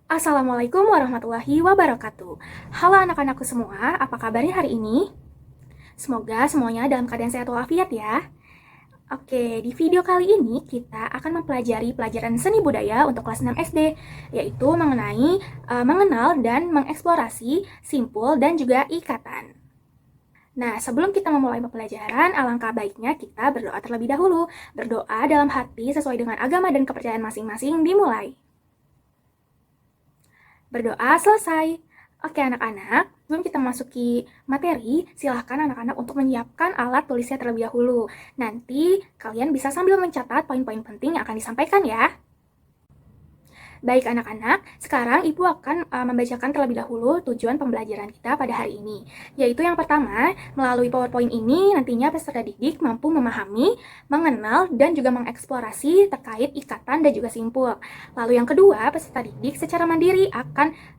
Assalamualaikum warahmatullahi wabarakatuh. Halo anak-anakku semua, apa kabarnya hari ini? Semoga semuanya dalam keadaan sehat walafiat ya. Oke, di video kali ini kita akan mempelajari pelajaran seni budaya untuk kelas 6 SD, yaitu mengenai mengenal dan mengeksplorasi simpul dan juga ikatan. Nah, sebelum kita memulai pembelajaran, alangkah baiknya kita berdoa terlebih dahulu. Berdoa dalam hati sesuai dengan agama dan kepercayaan masing-masing dimulai. Berdoa selesai. Oke anak-anak, sebelum kita masuki materi, silahkan anak-anak untuk menyiapkan alat tulisnya terlebih dahulu. Nanti kalian bisa sambil mencatat poin-poin penting yang akan disampaikan ya. Baik anak-anak, sekarang Ibu akan membacakan terlebih dahulu tujuan pembelajaran kita pada hari ini. Yaitu yang pertama, melalui PowerPoint ini nantinya peserta didik mampu memahami, mengenal, dan juga mengeksplorasi terkait ikatan dan juga simpul. Lalu yang kedua, peserta didik secara mandiri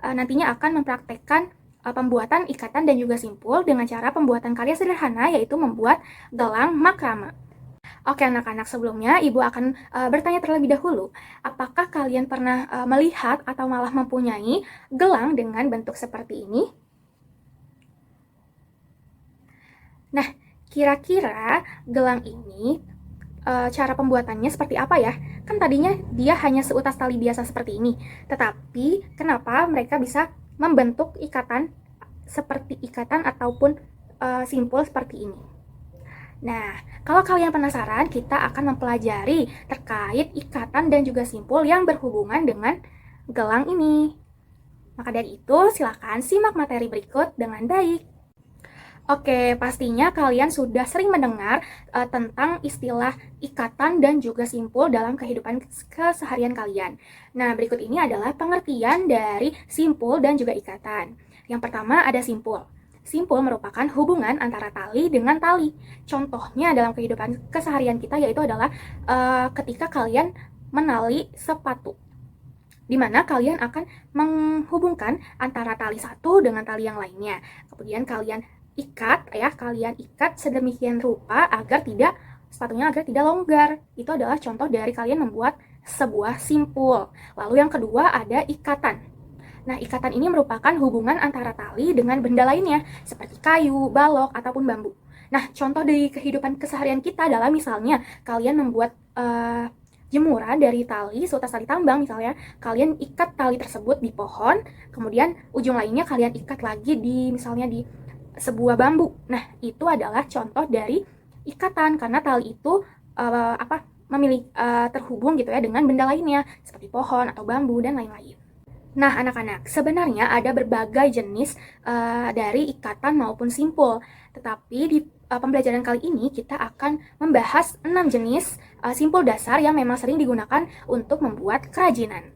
nantinya akan mempraktekkan pembuatan ikatan dan juga simpul dengan cara pembuatan karya sederhana, yaitu membuat gelang makrame. Oke anak-anak, sebelumnya Ibu akan bertanya terlebih dahulu, apakah kalian pernah melihat atau malah mempunyai gelang dengan bentuk seperti ini? Nah, kira-kira gelang ini cara pembuatannya seperti apa ya? Kan tadinya dia hanya seutas tali biasa seperti ini, tetapi kenapa mereka bisa membentuk ikatan seperti ikatan ataupun simpul seperti ini? Nah, kalau kalian penasaran, kita akan mempelajari terkait ikatan dan juga simpul yang berhubungan dengan gelang ini. Maka dari itu, silakan simak materi berikut dengan baik. Oke, pastinya kalian sudah sering mendengar tentang istilah ikatan dan juga simpul dalam kehidupan keseharian kalian. Nah, berikut ini adalah pengertian dari simpul dan juga ikatan. Yang pertama ada simpul. Simpul merupakan hubungan antara tali dengan tali. Contohnya dalam kehidupan keseharian kita yaitu adalah ketika kalian menali sepatu, di mana kalian akan menghubungkan antara tali satu dengan tali yang lainnya. Kemudian kalian ikat sedemikian rupa agar sepatunya tidak longgar. Itu adalah contoh dari kalian membuat sebuah simpul. Lalu yang kedua ada ikatan. Nah, ikatan ini merupakan hubungan antara tali dengan benda lainnya, seperti kayu, balok, ataupun bambu. Nah, contoh dari kehidupan keseharian kita adalah misalnya kalian membuat jemuran dari tali, seutas tali tambang misalnya, kalian ikat tali tersebut di pohon, kemudian ujung lainnya kalian ikat lagi misalnya di sebuah bambu. Nah, itu adalah contoh dari ikatan, karena tali itu terhubung gitu ya dengan benda lainnya, seperti pohon atau bambu dan lain-lain. Nah, anak-anak, sebenarnya ada berbagai jenis dari ikatan maupun simpul. Tetapi di pembelajaran kali ini kita akan membahas 6 jenis simpul dasar yang memang sering digunakan untuk membuat kerajinan.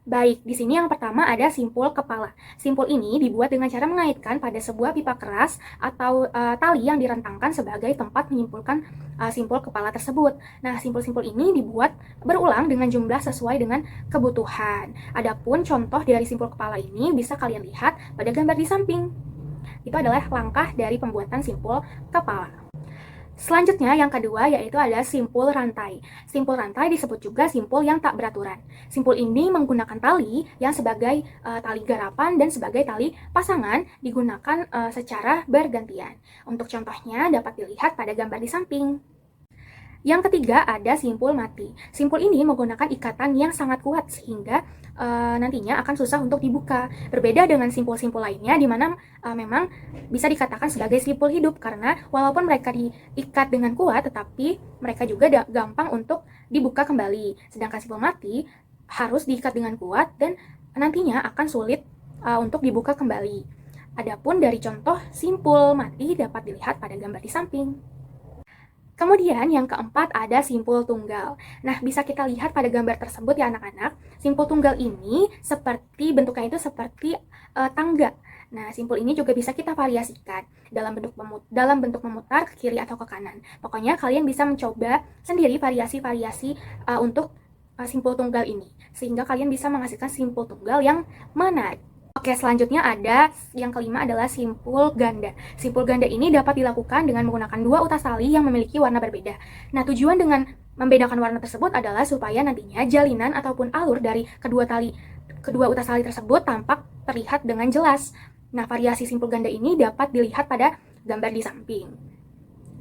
Baik, di sini yang pertama ada simpul kepala. Simpul ini dibuat dengan cara mengaitkan pada sebuah pipa keras atau tali yang direntangkan sebagai tempat menyimpulkan simpul kepala tersebut. Nah, simpul-simpul ini dibuat berulang dengan jumlah sesuai dengan kebutuhan. Adapun contoh dari simpul kepala ini bisa kalian lihat pada gambar di samping. Itu adalah langkah dari pembuatan simpul kepala. Selanjutnya yang kedua yaitu ada simpul rantai. Simpul rantai disebut juga simpul yang tak beraturan. Simpul ini menggunakan tali yang sebagai tali garapan dan sebagai tali pasangan digunakan secara bergantian. Untuk contohnya dapat dilihat pada gambar di samping. Yang ketiga ada simpul mati. Simpul ini menggunakan ikatan yang sangat kuat sehingga nantinya akan susah untuk dibuka. Berbeda dengan simpul-simpul lainnya di mana memang bisa dikatakan sebagai simpul hidup karena walaupun mereka diikat dengan kuat tetapi mereka juga gampang untuk dibuka kembali. Sedangkan simpul mati harus diikat dengan kuat dan nantinya akan sulit untuk dibuka kembali. Adapun dari contoh simpul mati dapat dilihat pada gambar di samping. Kemudian yang keempat ada simpul tunggal. Nah, bisa kita lihat pada gambar tersebut ya anak-anak. Simpul tunggal ini bentuknya itu seperti tangga. Nah, simpul ini juga bisa kita variasikan dalam bentuk memutar ke kiri atau ke kanan. Pokoknya kalian bisa mencoba sendiri variasi-variasi untuk simpul tunggal ini. Sehingga kalian bisa menghasilkan simpul tunggal yang mana. Oke, selanjutnya ada yang kelima adalah simpul ganda. Simpul ganda ini dapat dilakukan dengan menggunakan dua utas tali yang memiliki warna berbeda. Nah, tujuan dengan membedakan warna tersebut adalah supaya nantinya jalinan ataupun alur dari kedua tali Kedua utasali tersebut tampak terlihat dengan jelas. Nah, variasi simpul ganda ini dapat dilihat pada gambar di samping.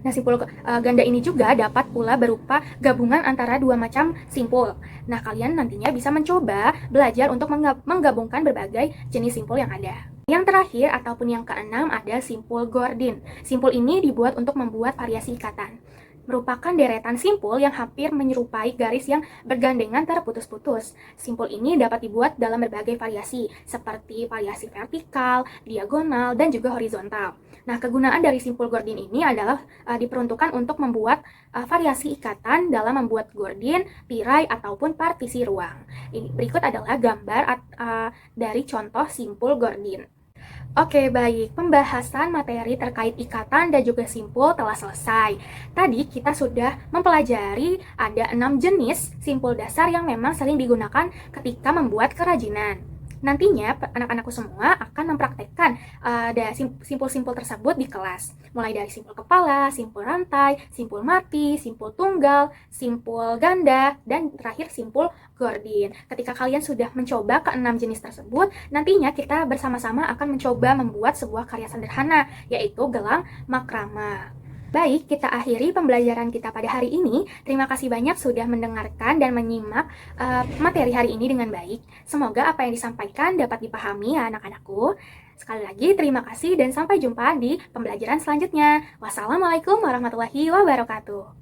Nah, simpul ganda ini juga dapat pula berupa gabungan antara dua macam simpul. Nah, kalian nantinya bisa mencoba belajar untuk menggabungkan berbagai jenis simpul yang ada. Yang terakhir ataupun yang keenam ada simpul Gordin. Simpul ini dibuat untuk membuat variasi ikatan. Merupakan deretan simpul yang hampir menyerupai garis yang bergandengan terputus-putus. Simpul ini dapat dibuat dalam berbagai variasi, seperti variasi vertikal, diagonal, dan juga horizontal. Nah, kegunaan dari simpul Gordin ini adalah diperuntukkan untuk membuat variasi ikatan dalam membuat gordin, tirai, ataupun partisi ruang. Berikut adalah gambar dari contoh simpul Gordin. Oke, baik. Pembahasan materi terkait ikatan dan juga simpul telah selesai. Tadi kita sudah mempelajari ada 6 jenis simpul dasar yang memang sering digunakan ketika membuat kerajinan. Nantinya anak-anakku semua akan mempraktekkan simpul-simpul tersebut di kelas. Mulai dari simpul kepala, simpul rantai, simpul mati, simpul tunggal, simpul ganda, dan terakhir simpul Gordin. Ketika kalian sudah mencoba ke-6 jenis tersebut, nantinya kita bersama-sama akan mencoba membuat sebuah karya sederhana, yaitu gelang makrama. Baik, kita akhiri pembelajaran kita pada hari ini. Terima kasih banyak sudah mendengarkan dan menyimak materi hari ini dengan baik. Semoga apa yang disampaikan dapat dipahami ya anak-anakku. Sekali lagi terima kasih dan sampai jumpa di pembelajaran selanjutnya. Wassalamualaikum warahmatullahi wabarakatuh.